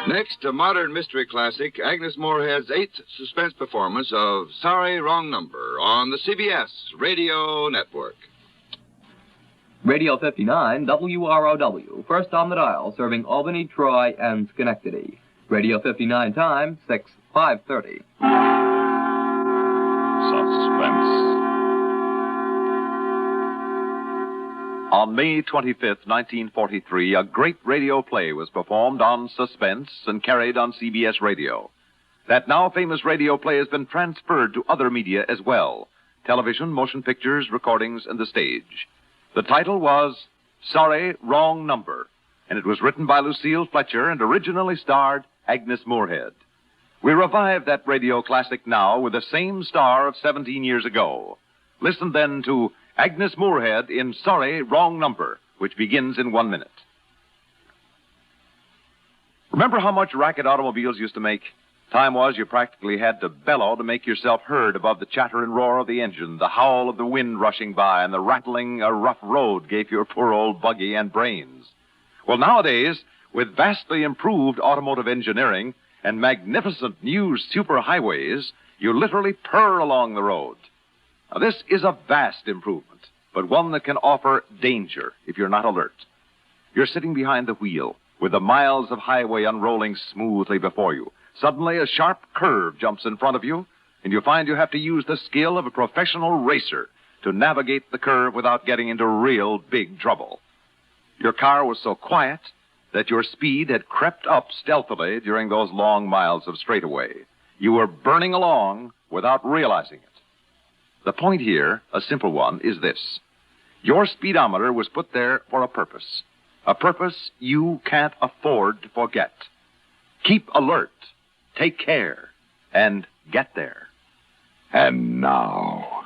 Next, a modern mystery classic, Agnes Moorehead's eighth suspense performance of Sorry, Wrong Number on the CBS Radio Network. Radio 59, WROW, first on the dial, serving Albany, Troy, and Schenectady. Radio 59 time, 5:30. Suspense. On May 25th, 1943, a great radio play was performed on Suspense and carried on CBS Radio. That now famous radio play has been transferred to other media as well: television, motion pictures, recordings, and the stage. The title was Sorry, Wrong Number, and it was written by Lucille Fletcher and originally starred Agnes Moorehead. We revive that radio classic now with the same star of 17 years ago. Listen then to Agnes Moorehead in Sorry, Wrong Number, which begins in 1 minute. Remember how much racket automobiles used to make? Time was you practically had to bellow to make yourself heard above the chatter and roar of the engine, the howl of the wind rushing by, and the rattling a rough road gave your poor old buggy and brains. Well, nowadays, with vastly improved automotive engineering and magnificent new superhighways, you literally purr along the road. Now, this is a vast improvement, but one that can offer danger if you're not alert. You're sitting behind the wheel with the miles of highway unrolling smoothly before you. Suddenly, a sharp curve jumps in front of you, and you find you have to use the skill of a professional racer to navigate the curve without getting into real big trouble. Your car was so quiet that your speed had crept up stealthily during those long miles of straightaway. You were burning along without realizing it. The point here, a simple one, is this. Your speedometer was put there for a purpose you can't afford to forget. Keep alert, take care, and get there. And now,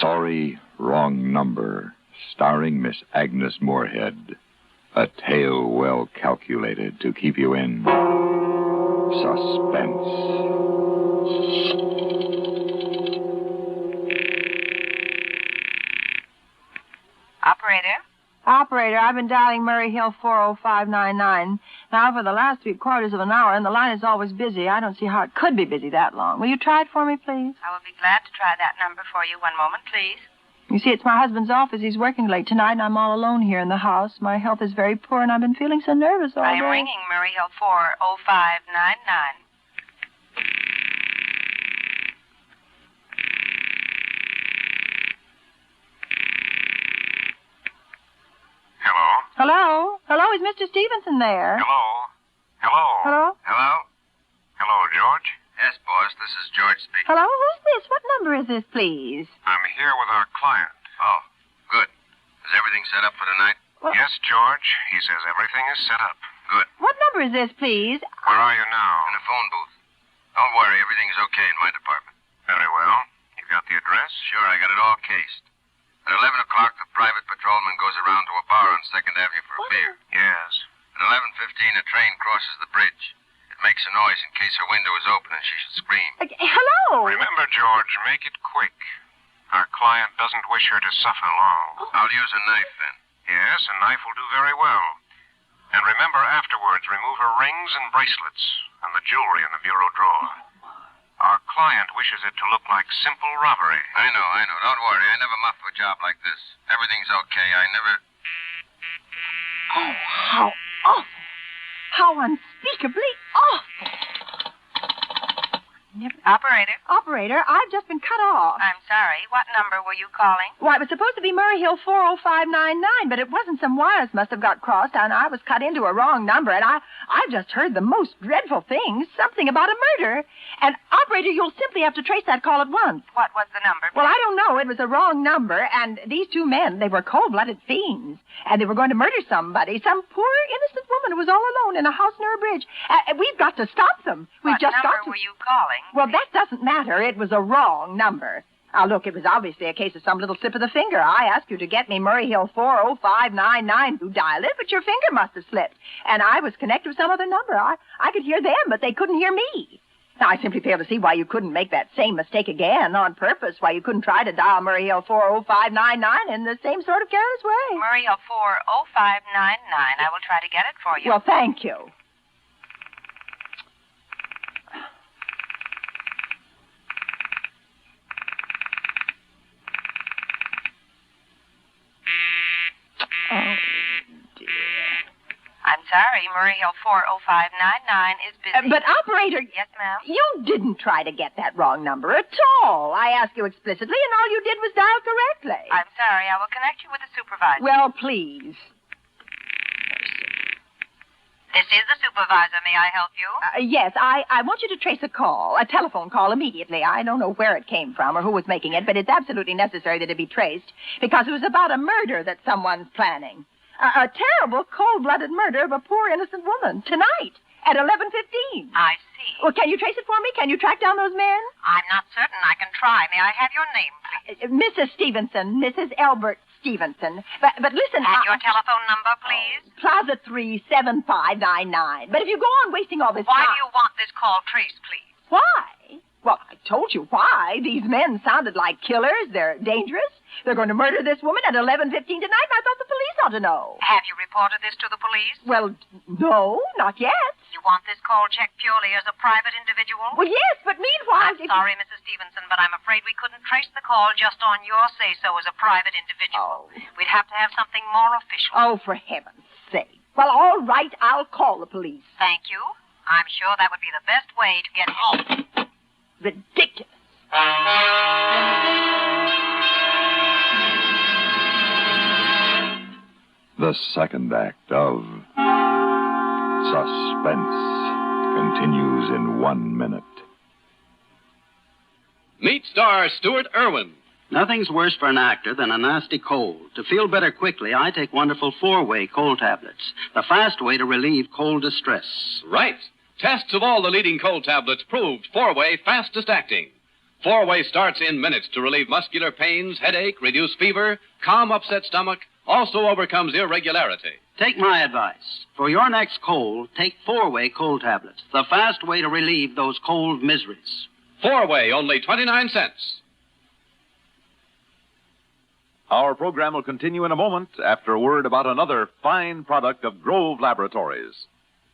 Sorry, Wrong Number, starring Miss Agnes Moorehead. A tale well calculated to keep you in suspense. Operator, I've been dialing Murray Hill 40599 now for the last 3/4 of an hour, and the line is always busy. I don't see how it could be busy that long. Will you try it for me, please? I will be glad to try that number for you. 1 moment, please. You see, it's my husband's office. He's working late tonight, and I'm all alone here in the house. My health is very poor, and I've been feeling so nervous all day. I am ringing Murray Hill 40599. Hello, is Mr. Stevenson there? Hello, George? Yes, boss, this is George speaking. Hello, who's this? What number is this, please? I'm here with our client. Oh, good. Is everything set up for tonight? Well, Yes, George. He says everything is set up. Good. what number is this, please? Where are you now? In a phone booth. Don't worry, everything's okay in my department. Very well. You got the address? Sure, I got it all cased. At 11 o'clock, the private patrolman goes around to a bar on 2nd Avenue for a beer. Yes. At 11:15, a train crosses the bridge. It makes a noise in case her window is open and she should scream. Hello? Remember, George, make it quick. Our client doesn't wish her to suffer long. I'll use a knife then. Yes, a knife will do very well. And remember, afterwards, remove her rings and bracelets and the jewelry in the bureau drawer. Our client wishes it to look like simple robbery. I know. Don't worry. I never muff a job like this. Everything's okay. I never... Oh, how awful. How unspeakably awful. Operator, I've just been cut off. I'm sorry. What number were you calling? Why, it was supposed to be Murray Hill 40599, but it wasn't. Some wires must have got crossed, and I was cut into a wrong number, and I've just heard the most dreadful things, something about a murder. And, operator, you'll simply have to trace that call at once. What was the number? Well, I don't know. It was a wrong number, and these two men, they were cold-blooded fiends, and they were going to murder somebody, some poor, innocent woman who was all alone in a house near a bridge. We've got to stop them. We've What just number got to... were you calling? Well, that doesn't matter. It was a wrong number. Now, look, it was obviously a case of some little slip of the finger. I asked you to get me Murray Hill 40599. You dialed it, but your finger must have slipped. And I was connected with some other number. I could hear them, but they couldn't hear me. I simply fail to see why you couldn't make that same mistake again on purpose, why you couldn't try to dial Murray Hill 40599 in the same sort of careless way. Murray Hill 40599. I will try to get it for you. Well, thank you. Oh, dear. I'm sorry, Murray Hill 40599 is busy. But, operator... Yes, ma'am? You didn't try to get that wrong number at all. I asked you explicitly, and all you did was dial correctly. I'm sorry. I will connect you with the supervisor. Well, please. This is the supervisor. May I help you? Yes, I want you to trace a call, a telephone call immediately. I don't know where it came from or who was making it, but it's absolutely necessary that it be traced because it was about a murder that someone's planning. A terrible, cold-blooded murder of a poor, innocent woman tonight at 11:15. I see. Well, can you trace it for me? Can you track down those men? I'm not certain. I can try. May I have your name, please? Mrs. Stevenson, Mrs. Elbert Stevenson. But listen... And your telephone number, please? Plaza 37599. But if you go on wasting all this Why time... do you want this call traced, please? Why? Well, I told you why. These men sounded like killers. They're dangerous. They're going to murder this woman at 11:15 tonight, and I thought the police ought to know. Have you reported this to the police? Well, no, not yet. You want this call checked purely as a private individual? Well, yes, but meanwhile... I'm sorry, Mrs. Stevenson, but I'm afraid we couldn't trace the call just on your say-so as a private individual. Oh. We'd have to have something more official. Oh, for heaven's sake. Well, all right, I'll call the police. Thank you. I'm sure that would be the best way to get home. Ridiculous. The second act of Suspense continues in 1 minute. Meet star Stuart Irwin. Nothing's worse for an actor than a nasty cold. To feel better quickly, I take wonderful four-way cold tablets, the fast way to relieve cold distress. Right. Tests of all the leading cold tablets proved four-way fastest acting. Four-way starts in minutes to relieve muscular pains, headache, reduce fever, calm upset stomach, also overcomes irregularity. Take my advice. For your next cold, take four-way cold tablets, the fast way to relieve those cold miseries. Four-way, only 29 cents. Our program will continue in a moment after a word about another fine product of Grove Laboratories.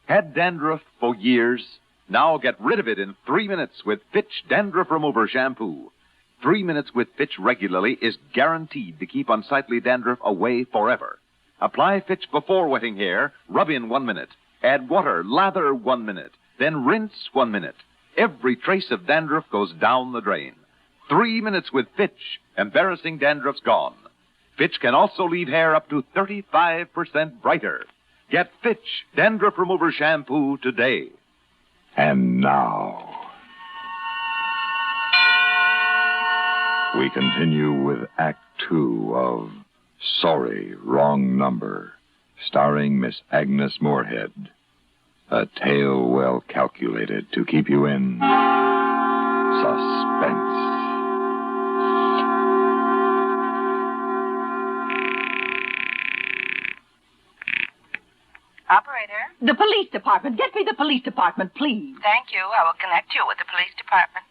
Had dandruff for years? Now get rid of it in 3 minutes with Fitch Dandruff Remover Shampoo. 3 minutes with Fitch regularly is guaranteed to keep unsightly dandruff away forever. Apply Fitch before wetting hair, rub in 1 minute. Add water, lather 1 minute. Then rinse 1 minute. Every trace of dandruff goes down the drain. 3 minutes with Fitch, embarrassing dandruff's gone. Fitch can also leave hair up to 35% brighter. Get Fitch Dandruff Remover Shampoo today. And now, we continue with Act 2 of Sorry, Wrong Number, starring Miss Agnes Moorehead. A tale well calculated to keep you in suspense. Operator? The police department. Get me the police department, please. Thank you. I will connect you with the police department.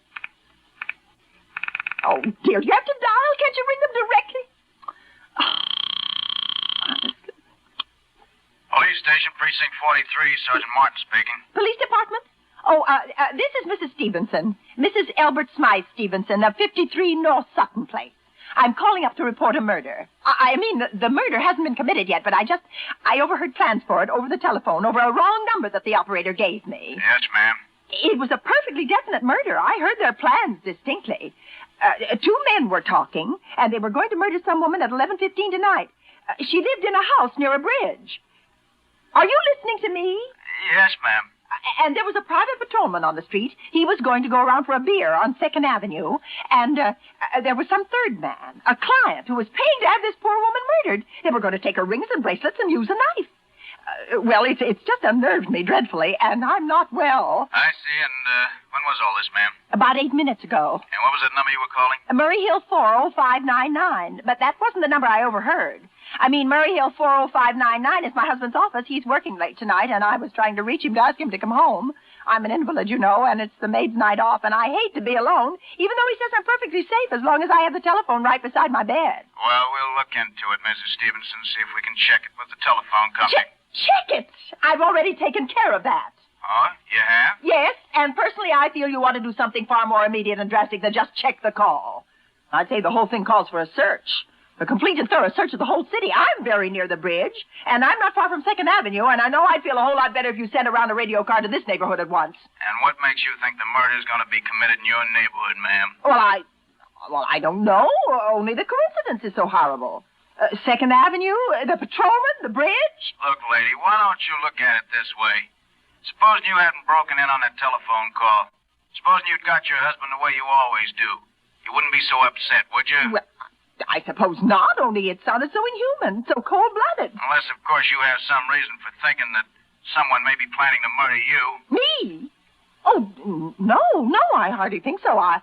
Oh, dear. You have to dial? Can't you ring them directly? Police Station, Precinct 43, Sergeant Martin speaking. Police department? Oh, this is Mrs. Stevenson. Mrs. Elbert Smythe Stevenson of 53 North Sutton Place. I'm calling up to report a murder. I mean, the murder hasn't been committed yet, but I overheard plans for it over the telephone, over a wrong number that the operator gave me. Yes, ma'am. It was a perfectly definite murder. I heard their plans distinctly. Two men were talking, and they were going to murder some woman at 11:15 tonight. She lived in a house near a bridge. Are you listening to me? Yes, ma'am. And there was a private patrolman on the street. He was going to go around for a beer on 2nd Avenue. And there was some third man, a client, who was paying to have this poor woman murdered. They were going to take her rings and bracelets and use a knife. Well, it's just unnerved me dreadfully, and I'm not well. I see, and when was all this, ma'am? About 8 minutes ago. And what was that number you were calling? Murray Hill 40599, but that wasn't the number I overheard. I mean, Murray Hill 40599 is my husband's office. He's working late tonight, and I was trying to reach him to ask him to come home. I'm an invalid, you know, and it's the maid's night off, and I hate to be alone, even though he says I'm perfectly safe as long as I have the telephone right beside my bed. Well, we'll look into it, Mrs. Stevenson, see if we can check it with the telephone company. Check it! I've already taken care of that. Oh, you have? Yes, and personally I feel you ought to do something far more immediate and drastic than just check the call. I'd say the whole thing calls for a search. A complete and thorough search of the whole city. I'm very near the bridge, and I'm not far from 2nd Avenue, and I know I'd feel a whole lot better if you sent around a radio car to this neighborhood at once. And what makes you think the murder's going to be committed in your neighborhood, ma'am? Well, I don't know. Only the coincidence is so horrible. 2nd Avenue, the patrolman, the bridge. Look, lady, why don't you look at it this way? Supposing you hadn't broken in on that telephone call. Supposing you'd got your husband the way you always do. You wouldn't be so upset, would you? Well, I suppose not, only it sounded so inhuman, so cold-blooded. Unless, of course, you have some reason for thinking that someone may be planning to murder you. Me? Oh, no, I hardly think so. I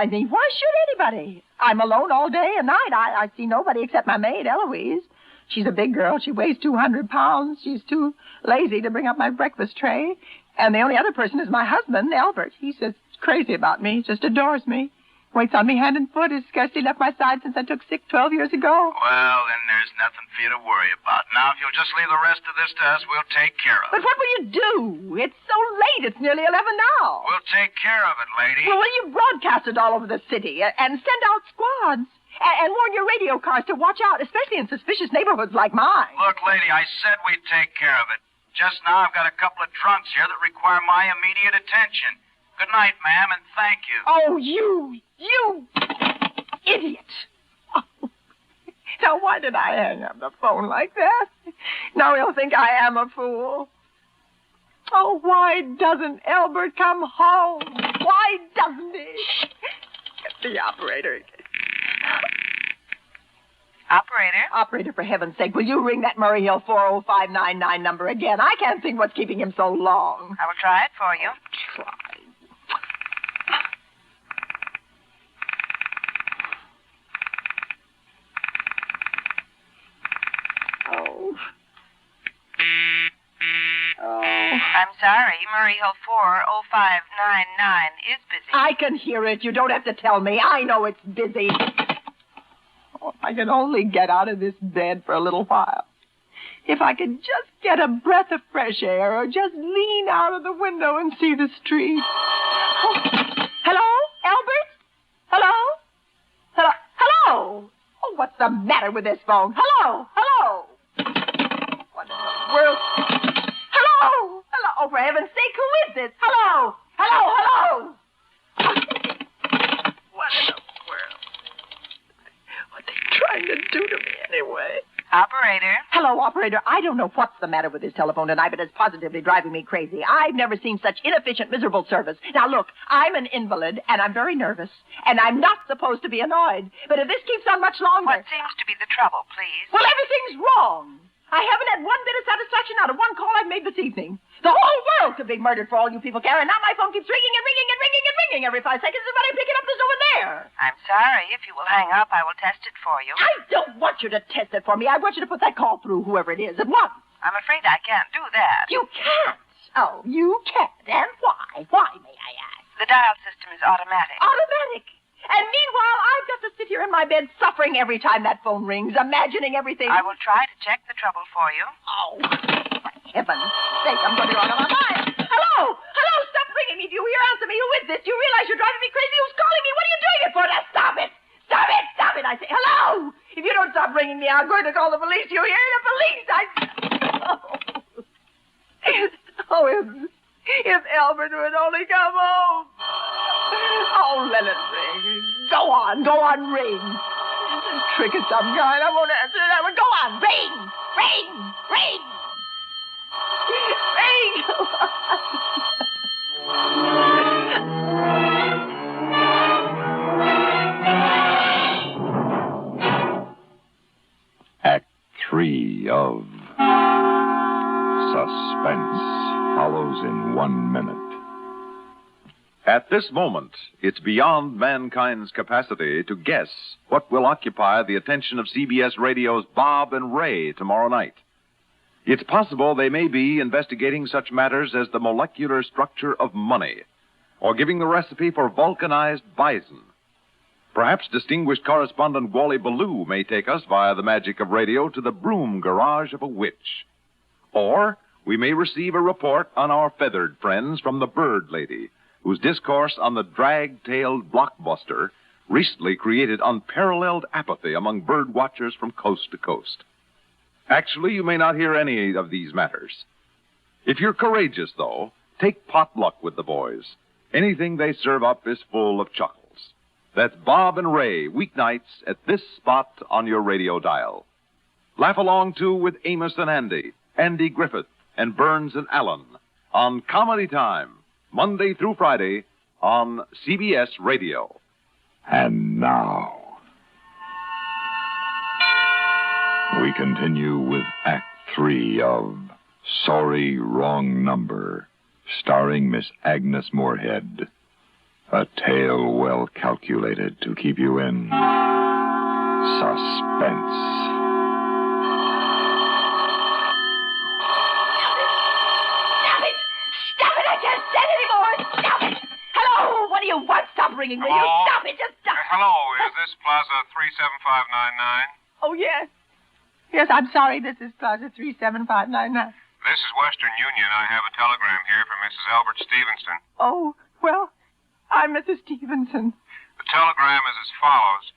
mean, why should anybody? I'm alone all day and night. I see nobody except my maid, Eloise. She's a big girl. She weighs 200 pounds. She's too lazy to bring up my breakfast tray. And the only other person is my husband, Albert. He's just crazy about me. He just adores me. Waits on me hand and foot. Has scarcely left my side since I took sick 12 years ago. Well, then there's nothing for you to worry about. Now, if you'll just leave the rest of this to us, we'll take care of it. But what will you do? It's so late. It's nearly 11 now. We'll take care of it, lady. Well, will you broadcast it all over the city and send out squads? And warn your radio cars to watch out, especially in suspicious neighborhoods like mine. Look, lady, I said we'd take care of it. Just now I've got a couple of trunks here that require my immediate attention. Good night, ma'am, and thank you. Oh, you idiot. Oh. Now, why did I hang up the phone like that? Now he'll think I am a fool. Oh, why doesn't Albert come home? Why doesn't he? Get the operator. Operator, for heaven's sake, will you ring that Murray Hill 40599 number again? I can't think what's keeping him so long. I will try it for you. Try. I'm sorry. Murray Hill 40599 is busy. I can hear it. You don't have to tell me. I know it's busy. Oh, if I could only get out of this bed for a little while. If I could just get a breath of fresh air or just lean out of the window and see the street. Oh. Hello? Albert? Hello? Hello? Hello? Oh, what's the matter with this phone? Hello? Hello? What in the world? Hello? Hello? Oh, for heaven's sake, who is this? Hello? Hello? Hello? What in the world? What are they trying to do to me anyway? Operator. Hello, operator. I don't know what's the matter with this telephone tonight, but it's positively driving me crazy. I've never seen such inefficient, miserable service. Now, look, I'm an invalid, and I'm very nervous, and I'm not supposed to be annoyed. But if this keeps on much longer... What seems to be the trouble, please? Well, everything's wrong. I haven't had one bit of satisfaction out of one call I've made this evening. The whole world could be murdered for all you people care, and now my phone keeps ringing and ringing and ringing and ringing every 5 seconds, and when I pick it up, there's no one there. I'm sorry. If you will hang up, I will test it for you. I don't want you to test it for me. I want you to put that call through, whoever it is, at once. I'm afraid I can't do that. You can't? Oh, you can't. And why? Why, may I ask? The dial system is automatic. Automatic? And meanwhile, I've got to sit here in my bed suffering every time that phone rings, imagining everything. I will try to check the trouble for you. Oh, for heaven's sake, I'm going to go out of my mind. Hello? Hello, stop ringing me. Do you hear? Answer me. Who is this? Do you realize you're driving me crazy? Who's calling me? What are you doing it for? Now, stop it. Stop it. Stop it. I say, hello. If you don't stop ringing me, I'm going to call the police. You hear? The police. Oh, if Albert would only come home. Oh, let it ring. Go on, ring. It's a trick of some kind. I won't answer that one. Go on, ring. Act 3 of Suspense follows in 1 minute. At this moment, it's beyond mankind's capacity to guess what will occupy the attention of CBS Radio's Bob and Ray tomorrow night. It's possible they may be investigating such matters as the molecular structure of money, or giving the recipe for vulcanized bison. Perhaps distinguished correspondent Wally Ballou may take us via the magic of radio to the broom garage of a witch. Or we may receive a report on our feathered friends from the Bird Lady, whose discourse on the drag-tailed blockbuster recently created unparalleled apathy among bird watchers from coast to coast. Actually, you may not hear any of these matters. If you're courageous, though, take potluck with the boys. Anything they serve up is full of chuckles. That's Bob and Ray, weeknights at this spot on your radio dial. Laugh along, too, with Amos and Andy Griffith, and Burns and Allen on Comedy Time, Monday through Friday on CBS Radio. And now, we continue with Act 3 of Sorry, Wrong Number, starring Miss Agnes Moorehead. A tale well calculated to keep you in suspense. You want? Stop ringing, will you? Stop it, just stop. Hello, is this Plaza 37599? Oh, yes. Yes, I'm sorry, this is Plaza 37599. This is Western Union. I have a telegram here from Mrs. Albert Stevenson. Oh, well, I'm Mrs. Stevenson. The telegram is as follows.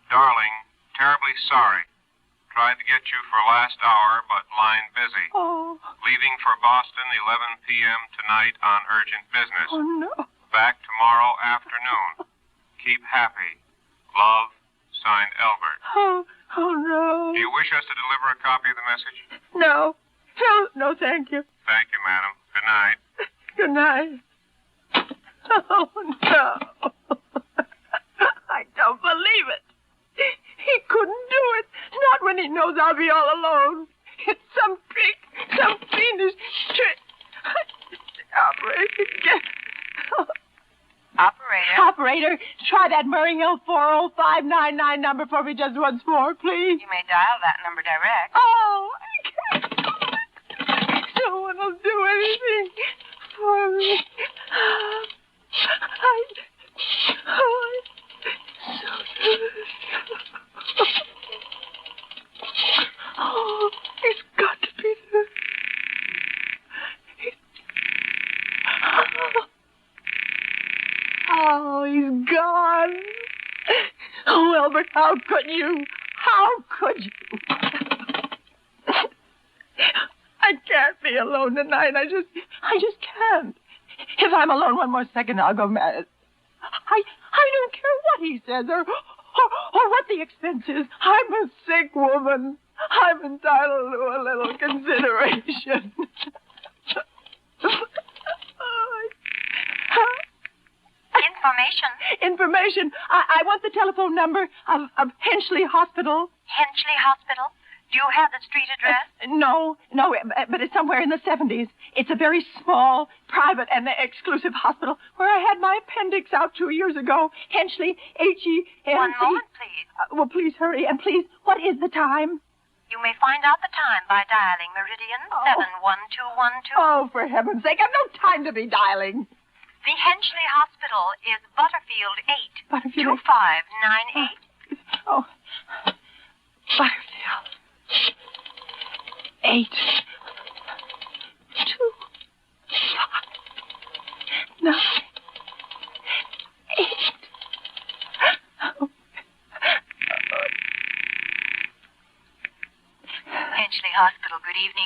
Darling, terribly sorry. Tried to get you for last hour, but line busy. Oh. Leaving for Boston 11 p.m. tonight on urgent business. Oh, no. Back tomorrow afternoon. Keep happy. Love, signed Albert. Oh, no. Do you wish us to deliver a copy of the message? No, thank you. Thank you, madam. Good night. Good night. Oh, no. I don't believe it. He couldn't do it. Not when he knows I'll be all alone. It's some trick, some fiendish trick. Operator, try that Murray Hill 40599 number for me just once more, please. You may dial that number direct. Oh, I can't. No one will do anything for me. Oh, he's got to be there. Oh, he's gone. Oh, Albert, how could you? How could you? I can't be alone tonight. I just can't. If I'm alone one more second, I'll go mad. I don't care what he says or what the expense is. I'm a sick woman. I'm entitled to a little consideration. Information. I want the telephone number of Henchley Hospital. Henchley Hospital? Do you have the street address? No, but it's somewhere in the 70s. It's a very small, private, and exclusive hospital where I had my appendix out 2 years ago. Henchley, H-E-N-C. One moment, please. Well, please hurry. And please, what is the time? You may find out the time by dialing Meridian 71212. Oh, for heaven's sake, I've no time to be dialing. The Henchley Hospital is Butterfield 8. Butterfield 2598. Oh. Butterfield 8 2 5 9 8. Henchley Hospital, good evening.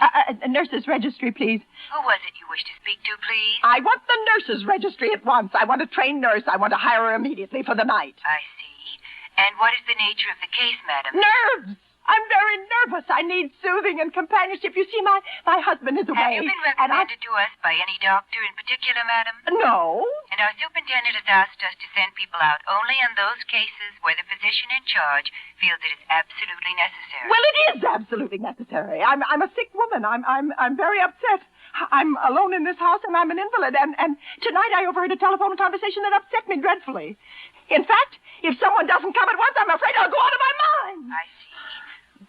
Nurses' registry, please. Who was it you wish to speak to, please? I want the nurses' registry at once. I want a trained nurse. I want to hire her immediately for the night. I see. And what is the nature of the case, madam? Nerves! I'm very nervous. I need soothing and companionship. You see, my husband is away. Have you been recommended to us by any doctor in particular, madam? No. And our superintendent has asked us to send people out only in those cases where the physician in charge feels it is absolutely necessary. Well, it is absolutely necessary. I'm a sick woman. I'm very upset. I'm alone in this house, and I'm an invalid. And tonight I overheard a telephone conversation that upset me dreadfully. In fact, if someone doesn't come at once, I'm afraid I'll go out of my mind. I see.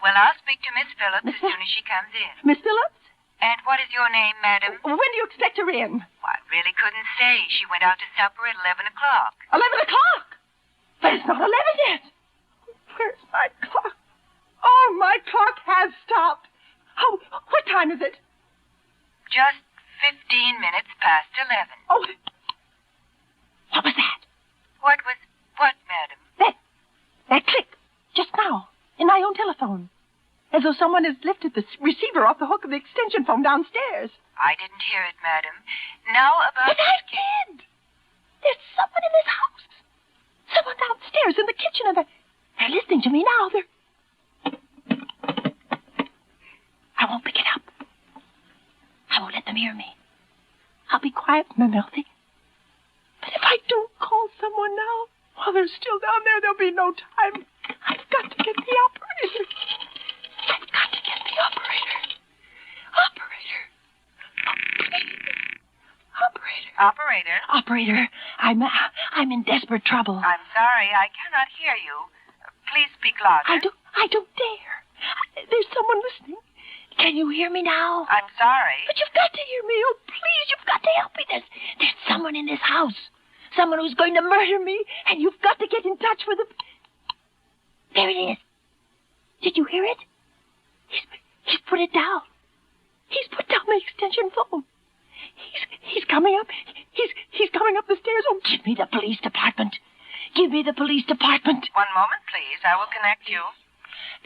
Well, I'll speak to Miss Phillips as soon as she comes in. Miss Phillips? And what is your name, madam? When do you expect her in? Well, I really couldn't say. She went out to supper at 11 o'clock. 11 o'clock? But it's not 11 yet. Where's my clock? Oh, my clock has stopped. Oh, what time is it? Just 15 minutes past 11. Oh, what was that? What, madam? That click, just now, in my own telephone. As though someone has lifted the receiver off the hook of the extension phone downstairs. I didn't hear it, madam. Now about... But I did! There's someone in this house. Someone downstairs in the kitchen, and they're listening to me now. I won't pick it up. I won't let them hear me. I'll be quiet from the melting. But if I don't call someone now, while they're still down there, there'll be no time. I've got to get the operator. I've got to get the operator. Operator, I'm in desperate trouble. I'm sorry, I cannot hear you. Please speak louder. I don't dare. There's someone listening. Can you hear me now? I'm sorry. But you've got to hear me. Oh, please, you've got to help me. There's someone in this house. Someone who's going to murder me, and you've got to get in touch with him. There it is. Did you hear it? He's put it down. He's put down the extension phone. He's coming up. He's coming up the stairs. Oh, give me the police department. Give me the police department. One moment, please. I will connect you.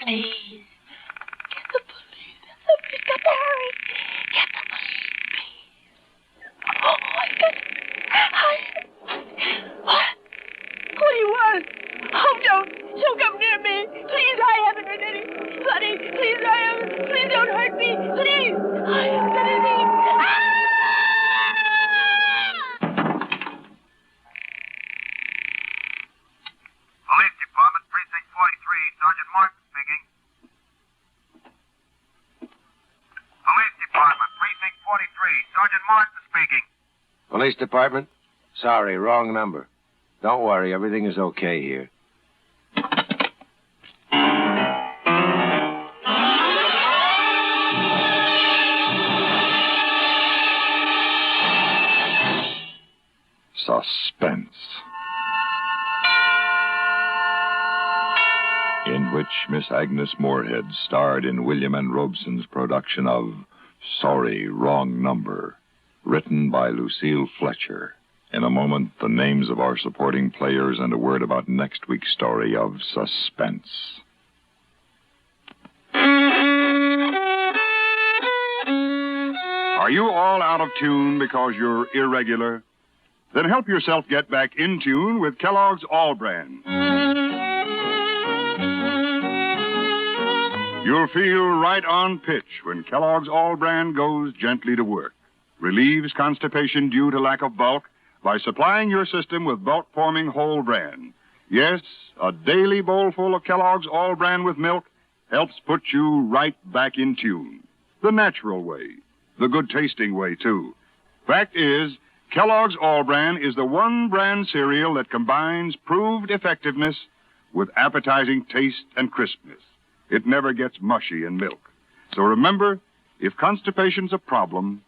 Please. Get the police. Somebody's got to hurry. Get the police, please. Oh, What do you want? Oh, don't come near me. Please, I haven't hurt any. Buddy, please, please don't hurt me. Please. I haven't done anything. Police Department, Precinct 43, Sergeant Martin speaking. Police Department, Precinct 43, Sergeant Martin speaking. Police Department? Sorry, wrong number. Don't worry, everything is okay here. Suspense. In which Miss Agnes Moorehead starred in William N. Robeson's production of Sorry, Wrong Number, written by Lucille Fletcher. In a moment, the names of our supporting players and a word about next week's story of Suspense. Are you all out of tune because you're irregular? Then help yourself get back in tune with Kellogg's All Brand. You'll feel right on pitch when Kellogg's All Brand goes gently to work. Relieves constipation due to lack of bulk by supplying your system with bulk-forming whole bran. Yes, a daily bowlful of Kellogg's All Bran with milk helps put you right back in tune. The natural way. The good-tasting way, too. Fact is, Kellogg's All Bran is the one brand cereal that combines proved effectiveness with appetizing taste and crispness. It never gets mushy in milk. So remember, if constipation's a problem,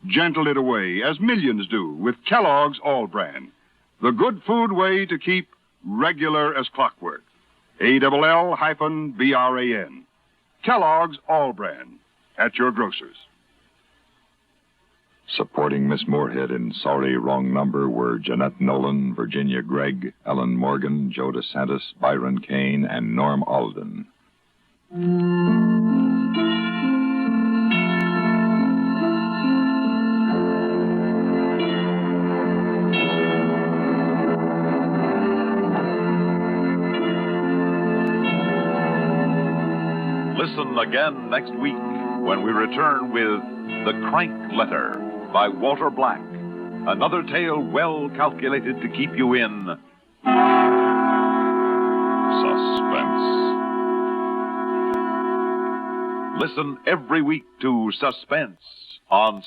gentle it away, as millions do, with Kellogg's All Bran. The good food way to keep regular as clockwork. ALL-BRAN. Kellogg's All Bran. At your grocer's. Supporting Miss Moorehead in Sorry, Wrong Number were Jeanette Nolan, Virginia Gregg, Ellen Morgan, Joe DeSantis, Byron Kane, and Norm Alden. Listen again next week when we return with The Crank Letter by Walter Black. Another tale well calculated to keep you in suspense. Listen every week to Suspense on